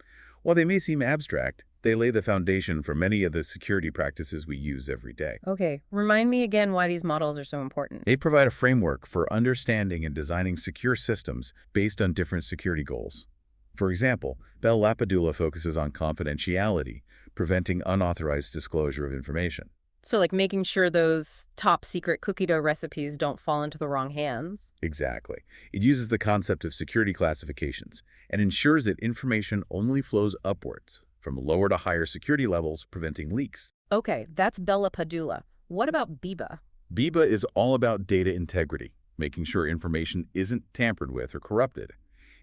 While they may seem abstract, they lay the foundation for many of the security practices we use every day. Okay, remind me again why these models are so important. They provide a framework for understanding and designing secure systems based on different security goals. For example, Bella Padula focuses on confidentiality, preventing unauthorized disclosure of information. So like making sure those top secret cookie dough recipes don't fall into the wrong hands. Exactly. It uses the concept of security classifications and ensures that information only flows upwards, from lower to higher security levels, preventing leaks. Okay, that's Bella Padula. What about Biba? Biba is all about data integrity, making sure information isn't tampered with or corrupted.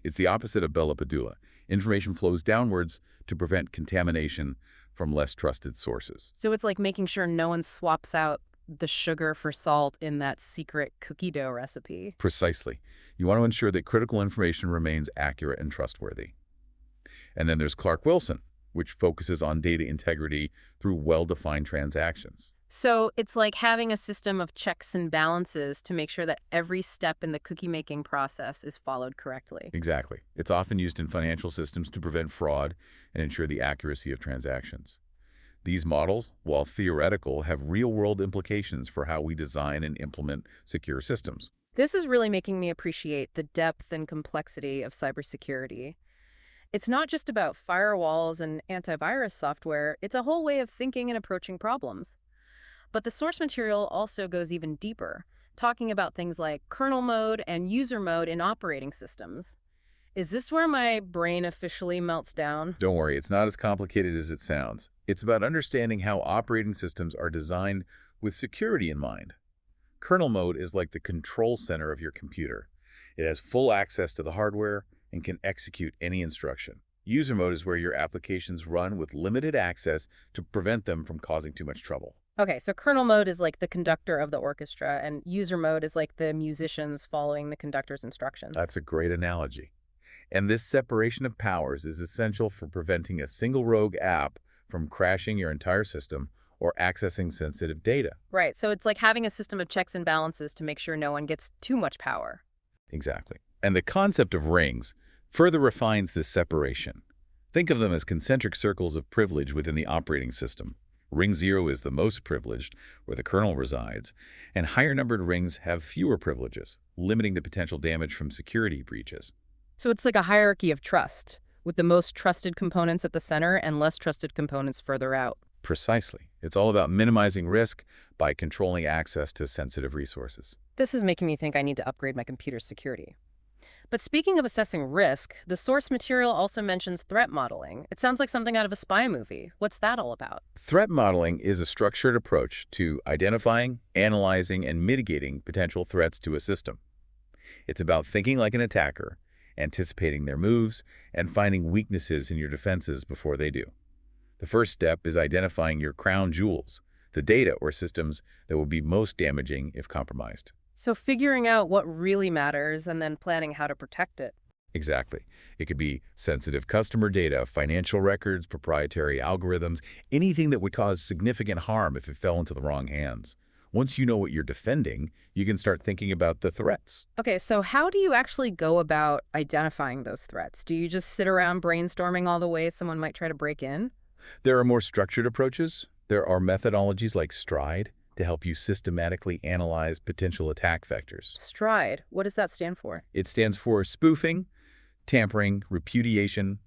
It's the opposite of Bella Padula. Information flows downwards to prevent contamination from less trusted sources. So it's like making sure no one swaps out the sugar for salt in that secret cookie dough recipe. Precisely. You want to ensure that critical information remains accurate and trustworthy. And then there's Clark Wilson, which focuses on data integrity through well-defined transactions. So it's like having a system of checks and balances to make sure that every step in the cookie-making process is followed correctly. Exactly. It's often used in financial systems to prevent fraud and ensure the accuracy of transactions. These models, while theoretical, have real-world implications for how we design and implement secure systems. This is really making me appreciate the depth and complexity of cybersecurity. It's not just about firewalls and antivirus software, it's a whole way of thinking and approaching problems. But the source material also goes even deeper, talking about things like kernel mode and user mode in operating systems. Is this where my brain officially melts down? Don't worry, it's not as complicated as it sounds. It's about understanding how operating systems are designed with security in mind. Kernel mode is like the control center of your computer. It has full access to the hardware and can execute any instruction. User mode is where your applications run with limited access to prevent them from causing too much trouble. Okay, so kernel mode is like the conductor of the orchestra, and user mode is like the musicians following the conductor's instructions. That's a great analogy. And this separation of powers is essential for preventing a single rogue app from crashing your entire system or accessing sensitive data. Right, so it's like having a system of checks and balances to make sure no one gets too much power. Exactly. And the concept of rings further refines this separation. Think of them as concentric circles of privilege within the operating system. Ring 0 is the most privileged, where the kernel resides, and higher-numbered rings have fewer privileges, limiting the potential damage from security breaches. So it's like a hierarchy of trust, with the most trusted components at the center and less trusted components further out. Precisely. It's all about minimizing risk by controlling access to sensitive resources. This is making me think I need to upgrade my computer's security. But speaking of assessing risk, the source material also mentions threat modeling. It sounds like something out of a spy movie. What's that all about? Threat modeling is a structured approach to identifying, analyzing, and mitigating potential threats to a system. It's about thinking like an attacker, anticipating their moves, and finding weaknesses in your defenses before they do. The first step is identifying your crown jewels, the data or systems that will be most damaging if compromised. So figuring out what really matters and then planning how to protect it. Exactly. It could be sensitive customer data, financial records, proprietary algorithms, anything that would cause significant harm if it fell into the wrong hands. Once you know what you're defending, you can start thinking about the threats. Okay, so how do you actually go about identifying those threats? Do you just sit around brainstorming all the ways someone might try to break in? There are more structured approaches. There are methodologies like STRIDE, to help you systematically analyze potential attack vectors. Stride. What does that stand for? It stands for spoofing, tampering, repudiation,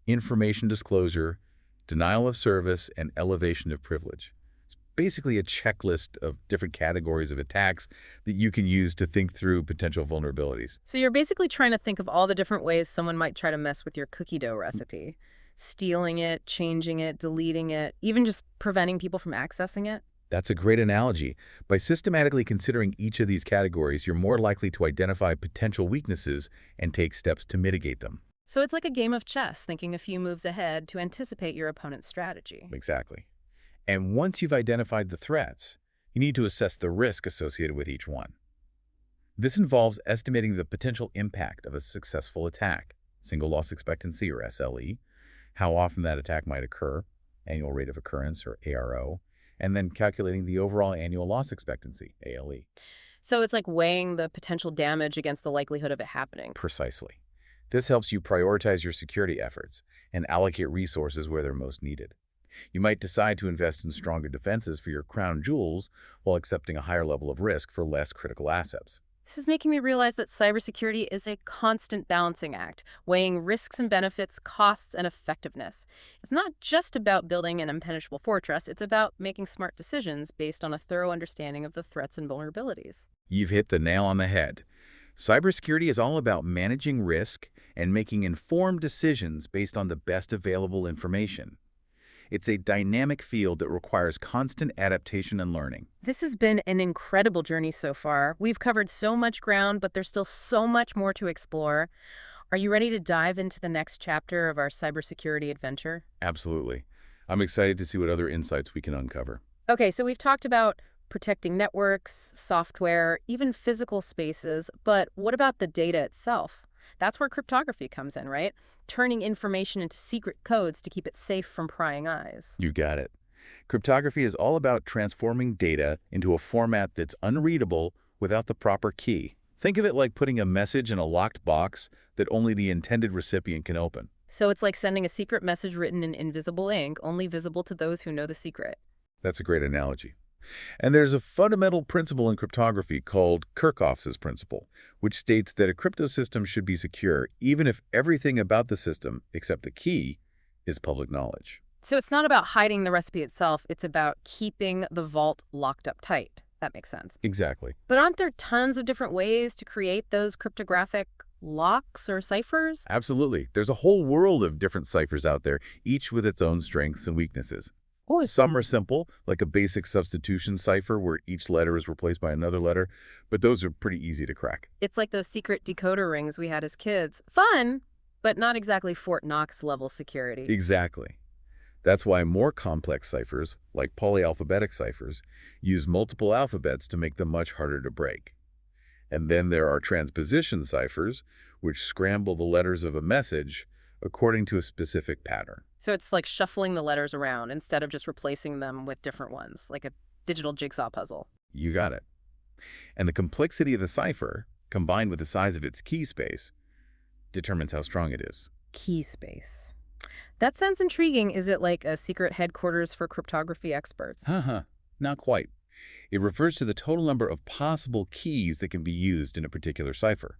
information disclosure, denial of service, and elevation of privilege. It's basically a checklist of different categories of attacks that you can use to think through potential vulnerabilities. So you're basically trying to think of all the different ways someone might try to mess with your cookie dough recipe. Stealing it, changing it, deleting it, even just preventing people from accessing it. That's a great analogy. By systematically considering each of these categories, you're more likely to identify potential weaknesses and take steps to mitigate them. So it's like a game of chess, thinking a few moves ahead to anticipate your opponent's strategy. Exactly. And once you've identified the threats, you need to assess the risk associated with each one. This involves estimating the potential impact of a successful attack, single loss expectancy or SLE, how often that attack might occur, annual rate of occurrence or ARO, and then calculating the overall annual loss expectancy, ALE. So it's like weighing the potential damage against the likelihood of it happening. Precisely. This helps you prioritize your security efforts and allocate resources where they're most needed. You might decide to invest in stronger defenses for your crown jewels while accepting a higher level of risk for less critical assets. This is making me realize that cybersecurity is a constant balancing act, weighing risks and benefits, costs and effectiveness. It's not just about building an impenetrable fortress, it's about making smart decisions based on a thorough understanding of the threats and vulnerabilities. You've hit the nail on the head. Cybersecurity is all about managing risk and making informed decisions based on the best available information. It's a dynamic field that requires constant adaptation and learning. This has been an incredible journey so far. We've covered so much ground, but there's still so much more to explore. Are you ready to dive into the next chapter of our cybersecurity adventure? Absolutely. I'm excited to see what other insights we can uncover. Okay, so we've talked about protecting networks, software, even physical spaces, but what about the data itself? That's where cryptography comes in, right? Turning information into secret codes to keep it safe from prying eyes. You got it. Cryptography is all about transforming data into a format that's unreadable without the proper key. Think of it like putting a message in a locked box that only the intended recipient can open. So it's like sending a secret message written in invisible ink, only visible to those who know the secret. That's a great analogy. And there's a fundamental principle in cryptography called Kirchhoff's principle, which states that a crypto system should be secure even if everything about the system, except the key, is public knowledge. So it's not about hiding the recipe itself, it's about keeping the vault locked up tight. That makes sense. Exactly. But aren't there tons of different ways to create those cryptographic locks or ciphers? Absolutely. There's a whole world of different ciphers out there, each with its own strengths and weaknesses. Some are simple, like a basic substitution cipher where each letter is replaced by another letter, but those are pretty easy to crack. It's like those secret decoder rings we had as kids. Fun, but not exactly Fort Knox level security. Exactly. That's why more complex ciphers, like polyalphabetic ciphers, use multiple alphabets to make them much harder to break. And then there are transposition ciphers, which scramble the letters of a message according to a specific pattern. So it's like shuffling the letters around instead of just replacing them with different ones, like a digital jigsaw puzzle. You got it. And the complexity of the cipher, combined with the size of its key space, determines how strong it is. Key space. That sounds intriguing. Is it like a secret headquarters for cryptography experts? Not quite. It refers to the total number of possible keys that can be used in a particular cipher.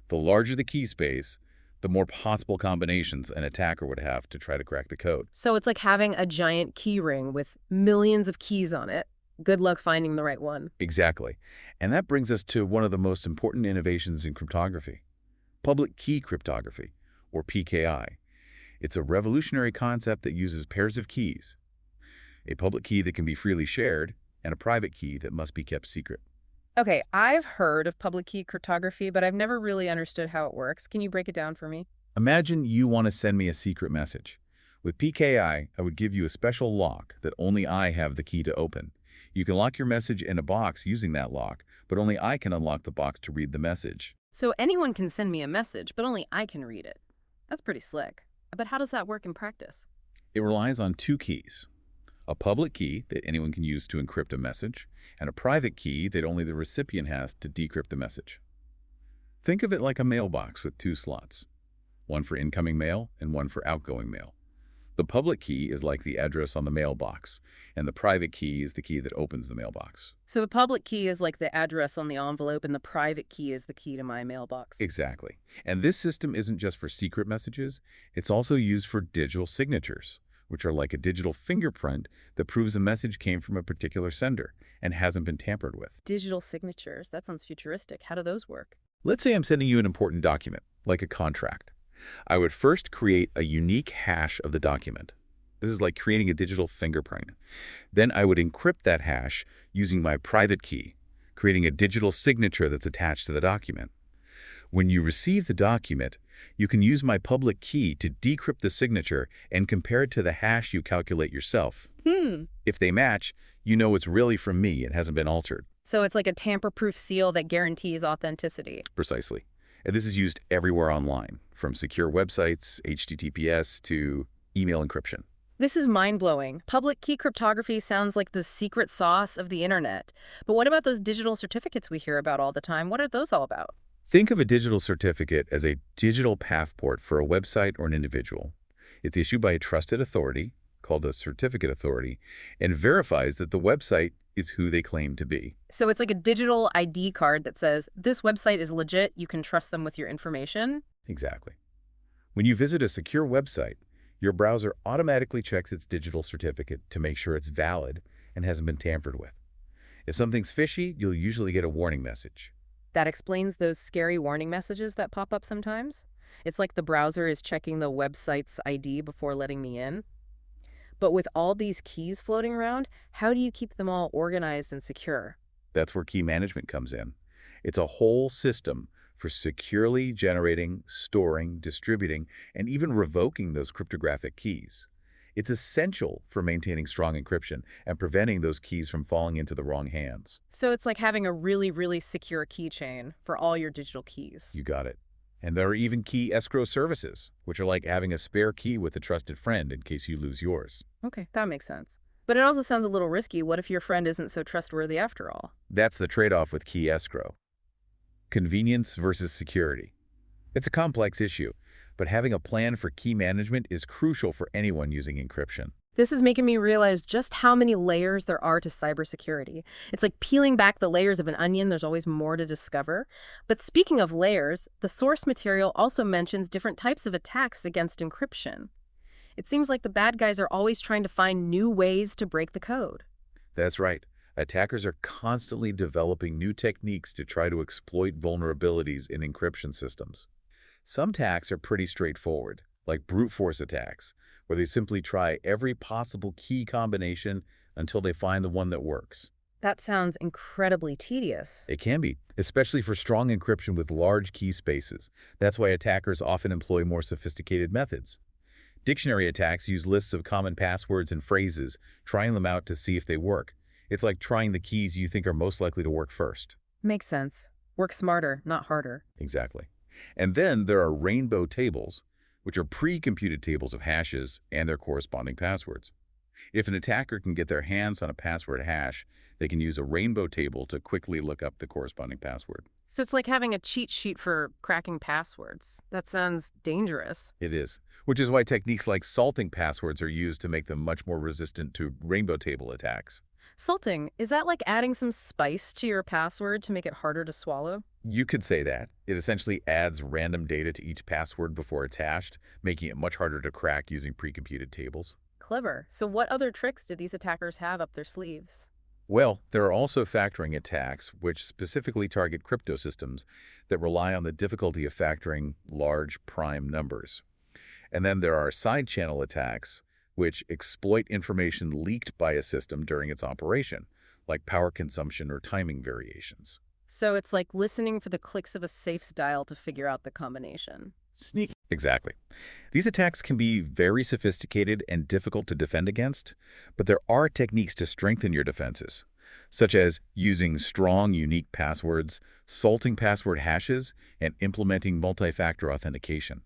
The larger the key space, the more possible combinations an attacker would have to try to crack the code. So it's like having a giant key ring with millions of keys on it. Good luck finding the right one. Exactly. And that brings us to one of the most important innovations in cryptography, public key cryptography, or PKI. It's a revolutionary concept that uses pairs of keys, a public key that can be freely shared, and a private key that must be kept secret. Okay, I've heard of public key cryptography, but I've never really understood how it works. Can you break it down for me? Imagine you want to send me a secret message. With PKI, I would give you a special lock that only I have the key to open. You can lock your message in a box using that lock, but only I can unlock the box to read the message. So anyone can send me a message, but only I can read it. That's pretty slick. But how does that work in practice? It relies on two keys. A public key that anyone can use to encrypt a message, and a private key that only the recipient has to decrypt the message. Think of it like a mailbox with two slots, one for incoming mail and one for outgoing mail. The public key is like the address on the mailbox, and the private key is the key that opens the mailbox. So the public key is like the address on the envelope, and the private key is the key to my mailbox. Exactly. And this system isn't just for secret messages, it's also used for digital signatures, which are like a digital fingerprint that proves a message came from a particular sender and hasn't been tampered with. Digital signatures, that sounds futuristic. How do those work? Let's say I'm sending you an important document, like a contract. I would first create a unique hash of the document. This is like creating a digital fingerprint. Then I would encrypt that hash using my private key, creating a digital signature that's attached to the document. When you receive the document, you can use my public key to decrypt the signature and compare it to the hash you calculate yourself. If they match, you know it's really from me. It hasn't been altered. So it's like a tamper-proof seal that guarantees authenticity. Precisely. And this is used everywhere online, from secure websites, HTTPS, to email encryption. This is mind-blowing. Public key cryptography sounds like the secret sauce of the internet. But what about those digital certificates we hear about all the time? What are those all about? Think of a digital certificate as a digital passport for a website or an individual. It's issued by a trusted authority, called a certificate authority, and verifies that the website is who they claim to be. So it's like a digital ID card that says, this website is legit, you can trust them with your information? Exactly. When you visit a secure website, your browser automatically checks its digital certificate to make sure it's valid and hasn't been tampered with. If something's fishy, you'll usually get a warning message. That explains those scary warning messages that pop up sometimes. It's like the browser is checking the website's ID before letting me in. But with all these keys floating around, how do you keep them all organized and secure? That's where key management comes in. It's a whole system for securely generating, storing, distributing, and even revoking those cryptographic keys. It's essential for maintaining strong encryption and preventing those keys from falling into the wrong hands. So it's like having a really, really secure keychain for all your digital keys. You got it. And there are even key escrow services, which are like having a spare key with a trusted friend in case you lose yours. Okay, that makes sense. But it also sounds a little risky. What if your friend isn't so trustworthy after all? That's the trade-off with key escrow. Convenience versus security. It's a complex issue, but having a plan for key management is crucial for anyone using encryption. This is making me realize just how many layers there are to cybersecurity. It's like peeling back the layers of an onion. There's always more to discover. But speaking of layers, the source material also mentions different types of attacks against encryption. It seems like the bad guys are always trying to find new ways to break the code. That's right. Attackers are constantly developing new techniques to try to exploit vulnerabilities in encryption systems. Some attacks are pretty straightforward, like brute force attacks, where they simply try every possible key combination until they find the one that works. That sounds incredibly tedious. It can be, especially for strong encryption with large key spaces. That's why attackers often employ more sophisticated methods. Dictionary attacks use lists of common passwords and phrases, trying them out to see if they work. It's like trying the keys you think are most likely to work first. Makes sense. Work smarter, not harder. Exactly. And then there are rainbow tables, which are pre-computed tables of hashes and their corresponding passwords. If an attacker can get their hands on a password hash, they can use a rainbow table to quickly look up the corresponding password. So it's like having a cheat sheet for cracking passwords. That sounds dangerous. It is, which is why techniques like salting passwords are used to make them much more resistant to rainbow table attacks. Salting, is that like adding some spice to your password to make it harder to swallow? You could say that. It essentially adds random data to each password before it's hashed, making it much harder to crack using pre-computed tables. Clever. So what other tricks do these attackers have up their sleeves? Well, there are also factoring attacks, which specifically target crypto systems that rely on the difficulty of factoring large prime numbers. And then there are side channel attacks, which exploit information leaked by a system during its operation, like power consumption or timing variations. So it's like listening for the clicks of a safe's dial to figure out the combination. Sneak. Exactly. These attacks can be very sophisticated and difficult to defend against, but there are techniques to strengthen your defenses, such as using strong, unique passwords, salting password hashes, and implementing multi-factor authentication.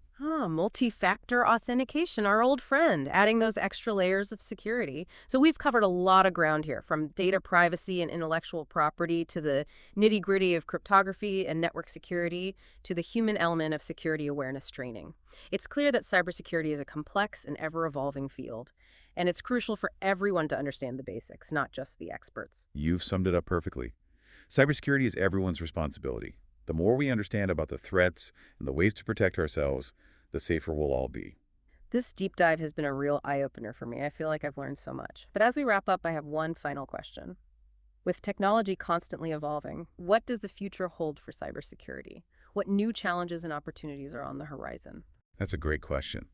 Multi-factor authentication, our old friend, adding those extra layers of security. So we've covered a lot of ground here, from data privacy and intellectual property to the nitty-gritty of cryptography and network security to the human element of security awareness training. It's clear that cybersecurity is a complex and ever-evolving field, and it's crucial for everyone to understand the basics, not just the experts. You've summed it up perfectly. Cybersecurity is everyone's responsibility. The more we understand about the threats and the ways to protect ourselves, the safer we'll all be. This deep dive has been a real eye-opener for me. I feel like I've learned so much. But as we wrap up, I have one final question. With technology constantly evolving, what does the future hold for cybersecurity? What new challenges and opportunities are on the horizon? That's a great question.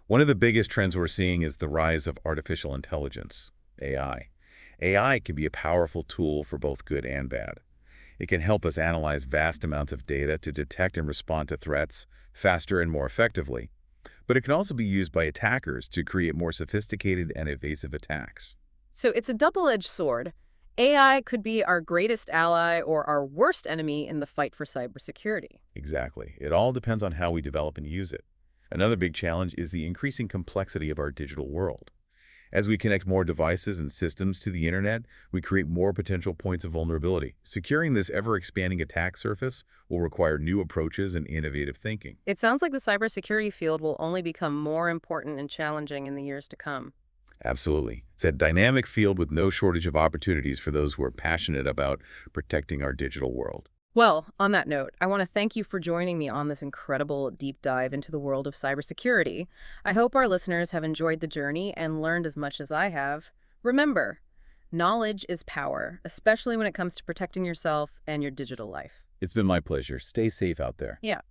One of the biggest trends we're seeing is the rise of artificial intelligence, AI. AI can be a powerful tool for both good and bad. It can help us analyze vast amounts of data to detect and respond to threats faster and more effectively. But it can also be used by attackers to create more sophisticated and evasive attacks. So it's a double-edged sword. AI could be our greatest ally or our worst enemy in the fight for cybersecurity. Exactly. It all depends on how we develop and use it. Another big challenge is the increasing complexity of our digital world. As we connect more devices and systems to the internet, we create more potential points of vulnerability. Securing this ever-expanding attack surface will require new approaches and innovative thinking. It sounds like the cybersecurity field will only become more important and challenging in the years to come. Absolutely. It's a dynamic field with no shortage of opportunities for those who are passionate about protecting our digital world. Well, on that note, I want to thank you for joining me on this incredible deep dive into the world of cybersecurity. I hope our listeners have enjoyed the journey and learned as much as I have. Remember, knowledge is power, especially when it comes to protecting yourself and your digital life. It's been my pleasure. Stay safe out there. Yeah.